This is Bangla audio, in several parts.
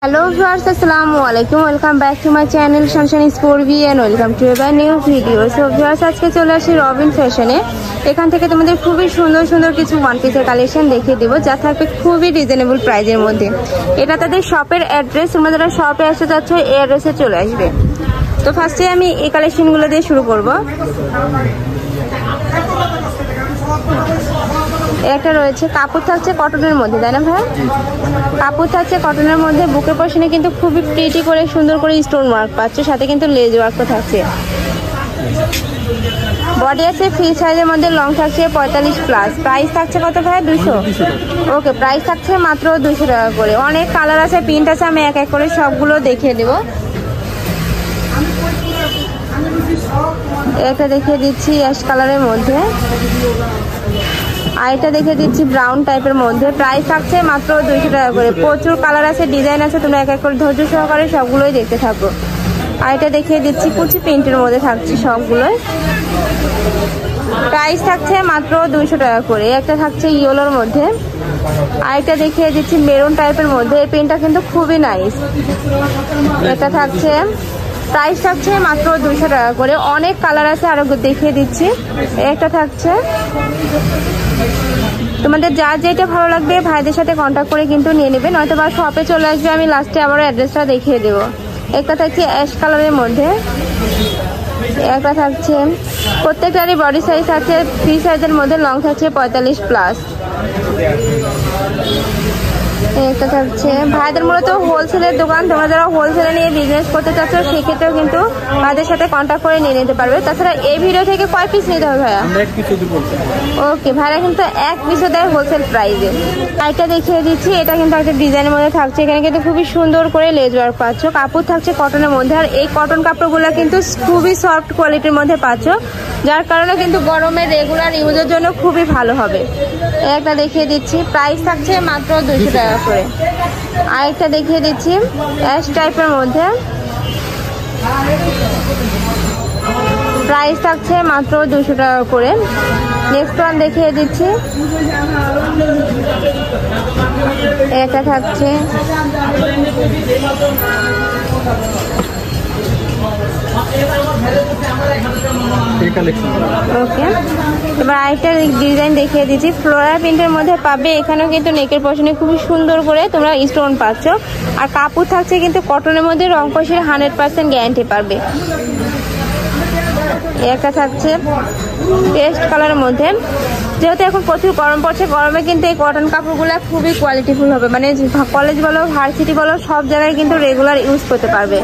हेलो व्यूअर्स अस्सलामु अलैकुम welcome back to my channel Sunshine Sport we and welcome to a new video. So viewers আজকে চলে আসি রবিন ফ্যাশনে। এখান থেকে তোমাদের খুবই সুন্দর সুন্দর কিছু ওয়ান পিসের কালেকশন দেখিয়ে দেবো যা থাকবে খুবই রিজনেবল প্রাইজের মধ্যে। এটা তাদের শপের অ্যাড্রেস, তোমরা যারা শপে আসতে চাচ্ছ এই অ্যাড্রেসে চলে আসবে। তো ফার্স্টে আমি এই কালেকশনগুলো দিয়ে শুরু করব। একটা রয়েছে কাপড় থাকছে কটনের মধ্যে, তাই না ভাই? কাপড় থাকছে কটনের মধ্যে, বুকের পশনে কিন্তু খুবই প্রিটি করে সুন্দর করে স্টোন ওয়ার্ক পাচ্ছে, সাথে কিন্তু লেজ ওয়ার্কও থাকছে। বডি আছে ফ্রি সাইজের মধ্যে, লং থাকছে 45+। প্রাইস থাকছে কত ভাই? 200। ওকে, প্রাইস থাকছে মাত্র 200 টাকা করে। অনেক কালার আছে, প্রিন্ট আছে, আমি এক এক করে সবগুলো দেখিয়ে দেবো। একটা দেখিয়ে দিচ্ছি অ্যাশ কালারের মধ্যে, আরেকটা দেখে দিচ্ছি ব্রাউন টাইপের মধ্যে। প্রাইস থাকছে মাত্র 200 টাকা করে। প্রচুর কালার আছে, ডিজাইন আছে, তোমরা এক এক করে ধৈর্য সহকারে সবগুলোই দেখতে থাকো। আরেকটা দেখিয়ে দিচ্ছি কুচি প্রিন্টের মধ্যে থাকছে সবগুলোই। প্রাইস থাকছে মাত্র 200 টাকা করে। একটা থাকছে ইয়েলোর মধ্যে, আরেকটা দেখিয়ে দিচ্ছি মেরুন টাইপের মধ্যে। এই প্রিন্টটা কিন্তু খুবই নাইস। এটা থাকছে, প্রাইস থাকছে মাত্র 200 টাকা করে। অনেক কালার আছে, আরো দেখিয়ে দিচ্ছি। একটা থাকছে, তোমাদের যার যেটা ভালো লাগবে ভাইদের সাথে কন্ট্যাক্ট করে কিন্তু নিয়ে নেবে, নয়তো বা শপে চলে আসবে, আমি লাস্টে আবার অ্যাড্রেসটা দেখিয়ে দেবো। একটা থাকছে অ্যাশ কালারের মধ্যে, একটা থাকছে, প্রত্যেকটারই বডি সাইজ আছে ফ্রি সাইজের মধ্যে, লং থাকছে 45+। একটা থাকছে, ভাইদের মূলত হোলসেলের দোকান, তোমরা যারা হোলসেলে নিয়ে বিজনেস করতে চাচ্ছ সেক্ষেত্রেও কিন্তু ভাইদের সাথে কন্ট্যাক্ট করে নিয়ে নিতে পারবে। তাছাড়া এই ভিডিও থেকে কয় পিস নিতে হবে ভাইয়া? ওকে, ভাইরা কিন্তু এক পিসও দেয় হোলসেল প্রাইসে। আরেকটা দেখিয়ে দিচ্ছি, এটা কিন্তু একটা ডিজাইনের মধ্যে থাকছে, এখানে কিন্তু খুবই সুন্দর করে লেজ ওয়ার্ক পাচ্ছ। কাপড় থাকছে কটনের মধ্যে, আর এই কটন কাপড়গুলো কিন্তু খুবই সফট কোয়ালিটির মধ্যে পাচ্ছ, যার কারণে কিন্তু গরমে রেগুলার ইউজের জন্য খুবই ভালো হবে। একটা দেখিয়ে দিচ্ছি, প্রাইস থাকছে মাত্র 200 টাকা করে। আরেকটা দেখিয়ে দিচ্ছি অ্যাশ টাইপের মধ্যে, প্রাইস থাকছে মাত্র 200 টাকা করে। নেক্সট ওয়ান দেখিয়ে দিচ্ছি, একটা থাকছে, ওকে। এবার আরেকটা ডিজাইন দেখিয়ে দিচ্ছি, ফ্লোরাল প্রিন্টের মধ্যে পাবে। এখানেও কিন্তু নেকের পশনে খুবই সুন্দর করে তোমরা স্টোন পাচ্ছ, আর কাপড় থাকছে কিন্তু কটনের মধ্যে, রং কষের 100% গ্যারান্টি পাবে। একটা থাকছে পেস্ট কালারের মধ্যে, যেহেতু এখন প্রচুর গরম পড়ছে, গরমে কিন্তু এই কটন কাপড়গুলো খুবই কোয়ালিটিফুল হবে, মানে কলেজ বলো ভার্সিটি বলো সব জায়গায় কিন্তু রেগুলার ইউজ করতে পারবে।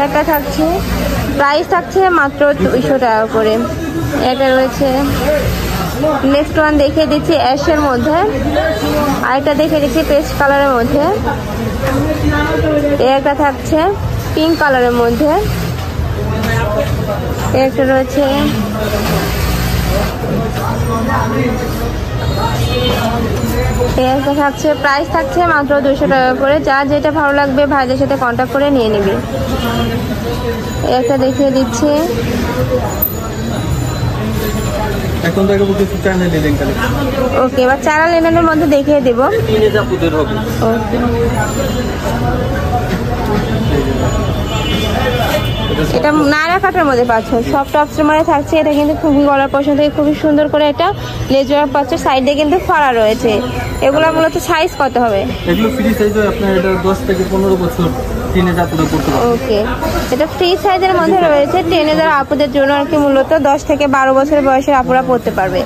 একটা থাকছে, প্রাইস থাকছে মাত্র 200 টাকা করে। এটা রয়েছে, নেক্সট ওয়ান দেখিয়ে দিচ্ছি অ্যাশের মধ্যে, আরেকটা দেখিয়ে দিচ্ছি পেস্ট কালারের মধ্যে, একটা থাকছে পিঙ্ক কালারের মধ্যে, একটা রয়েছে, একটা থাকছে। প্রাইস থাকছে মাত্র 200 টাকা করে। যা যেটা ভালো লাগবে ভাইদের সাথে কন্ট্যাক্ট করে নিয়ে নিবি। একটা দেখিয়ে দিচ্ছি, ওকে। এবার চারা লেনের মধ্যে দেখিয়ে দেবো। ওকে, এটা নায়রা কাটার মধ্যে পাচ্ছ, সফট অপশন মানে থাকছে। এটা কিন্তু খুবই গলার পশন থেকে খুবই সুন্দর করে এটা লেজ ওয়ার্ক পাচ্ছ, সাইডে কিন্তু ফাড়া রয়েছে। এগুলা মূলত সাইজ কত হবে? এগুলো ফ্রি সাইজ হয়, আপনার এটা 10 থেকে 15 বছর টিনেজার আপুদের করতে পারবে। ওকে, এটা ফ্রি সাইজের মধ্যে রয়েছে, টিনেজার আপুদের জন্য আর কি, মূলত 10 থেকে 12 বছর বয়সের আপুরা পড়তে পারবে।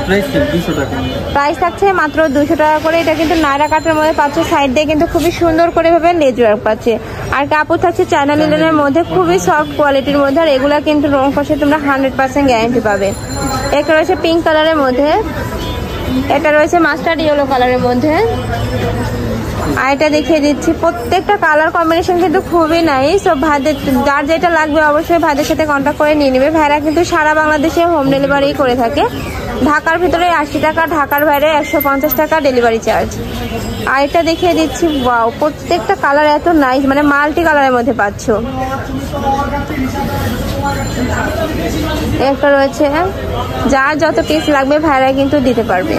প্রাইস 200 টাকা। প্রাইস থাকছে মাত্র 200 টাকা করে। এটা কিন্তু নায়রা কাটার মধ্যে পাচ্ছ, সাইড দিয়ে কিন্তু খুবই সুন্দর করে ভাবে লেজ ওয়ার্ক পাচ্ছে, আর কাপড় থাকছে চায়না লিনেনের মধ্যে, খুবই সফট কোয়ালিটির মধ্যে, আর এগুলা কিন্তু রং কষে তোমরা 100% গ্যারান্টি পাবে। একটা রয়েছে পিঙ্ক কালারের মধ্যে, এটা রয়েছে মাস্টার্ড ইয়েলো কালারের মধ্যে, আর এটা দেখিয়ে দিচ্ছি। প্রত্যেকটা কালার কম্বিনেশন কিন্তু খুবই নাইস। তো ভাইদের যার যেটা লাগবে অবশ্যই ভাইদের সাথে কন্ট্যাক্ট করে নিয়ে নেবে। ভাইরা কিন্তু সারা বাংলাদেশে হোম ডেলিভারি করে থাকে। ঢাকার ভিতরে 80 টাকা, ঢাকার বাইরে 150 টাকা ডেলিভারি চার্জ। আর এটা দেখিয়ে দিচ্ছি, ওয়াও, প্রত্যেকটা কালার এত নাইস, মানে মাল্টি কালারের মধ্যে পাচ্ছ। একটা রয়েছে, যার যত পিস লাগবে ভাইরা কিন্তু দিতে পারবে।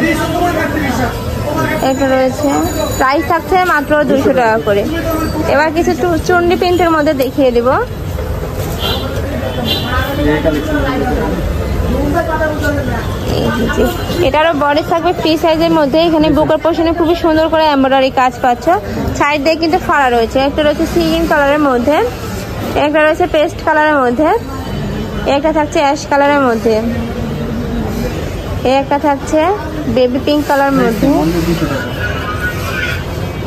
এটা রয়েছে, প্রাইস থাকছে মাত্র 200 টাকা করে। এবার কিছু চুন্ডি প্রিন্টের মধ্যে দেখিয়ে দিব। এটারও বডি থাকবে ফ্রি সাইজের মধ্যে। এখানে বুকের পোর্শনে খুবই সুন্দর করে এমব্রয়ডারি কাজ পাচ্ছ। সাইড দিয়ে কিন্তু ফাড়া রয়েছে। একটা রয়েছে সি গ্রিন কালারের মধ্যে, একটা রয়েছে পেস্ট কালারের মধ্যে, একটা থাকছে অ্যাশ কালারের মধ্যে, একটা থাকছে বেবি পিঙ্ক কালার মধ্যে।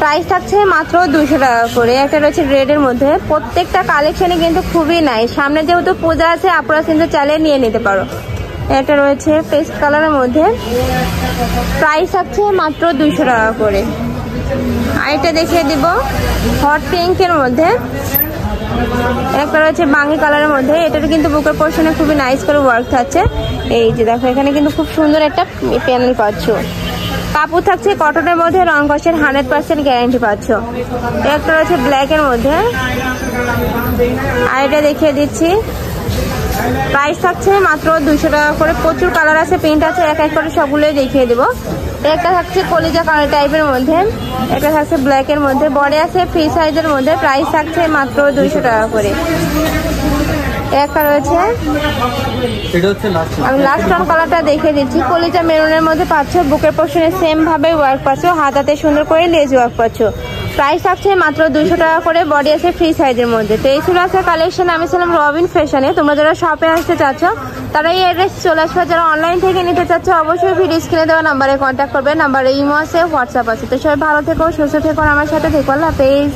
প্রাইস থাকছে মাত্র 200 টাকা করে। একটা রয়েছে রেডের মধ্যে। প্রত্যেকটা কালেকশনে কিন্তু খুবই নাই। সামনে যেহেতু পূজা আছে, আপনারা কিন্তু চালিয়ে নিয়ে নিতে পারো। এটা রয়েছে পেস্ট কালারের মধ্যে, প্রাইস থাকছে মাত্র 200 টাকা করে। আর এটা দেখিয়ে দিব হট পিঙ্কের মধ্যে। একটা রয়েছে বাঙ্গি কালারের মধ্যে। এটার কিন্তু বুকের পোর্শনে খুবই নাইস করে ওয়ার্ক থাকছে। এই যে দেখো, এখানে কিন্তু খুব সুন্দর একটা প্যানেল পাচ্ছ। কাপড় থাকছে কটনের মধ্যে, রং কষের 100% গ্যারান্টি পাচ্ছ। একটা রয়েছে ব্ল্যাকের মধ্যে। আর এটা দেখিয়ে দিচ্ছি, প্রাইস থাকছে মাত্র 200 টাকা করে। প্রচুর কালার আছে, প্রিন্ট আছে, এক এক করে সবগুলোই দেখিয়ে দেবো। একটা থাকছে কলিজা কালার টাইপের মধ্যে, একটা থাকছে ব্ল্যাকের মধ্যে, বডি আছে ফ্রি সাইজের মধ্যে। প্রাইস থাকছে মাত্র 200 টাকা করে। একটা রয়েছে, আমি লাস্ট অন কালারটা দেখিয়ে দিচ্ছি। কলিজা মেরুনের মধ্যে পাচ্ছ। বুকের পোর্শনে সেম ভাবে ওয়ার্ক পাচ্ছ, হাতাতে সুন্দর করে লেজ ওয়ার্ক পাচ্ছ। প্রাইস থাকছে মাত্র 200 টাকা করে। বডি আছে ফ্রি সাইজের মধ্যে। তো এই ছিল আছে কালেকশন। আমি ছিলাম রবিন ফ্যাশনে। তোমরা যারা শপে আসতে চাচ্ছ তারা এই অ্যাড্রেস চলে আসবে। যারা অনলাইন থেকে নিতে চাচ্ছ অবশ্যই ভিডিও স্ক্রিনে দেওয়া নাম্বারে কন্ট্যাক্ট করবে। নাম্বারে ইমো আছে, হোয়াটসঅ্যাপ আছে। তো সবাই ভালো থেকো, সুস্থ থেকো, আমার সাথে থেকো। আল্লাহ হাফেজ।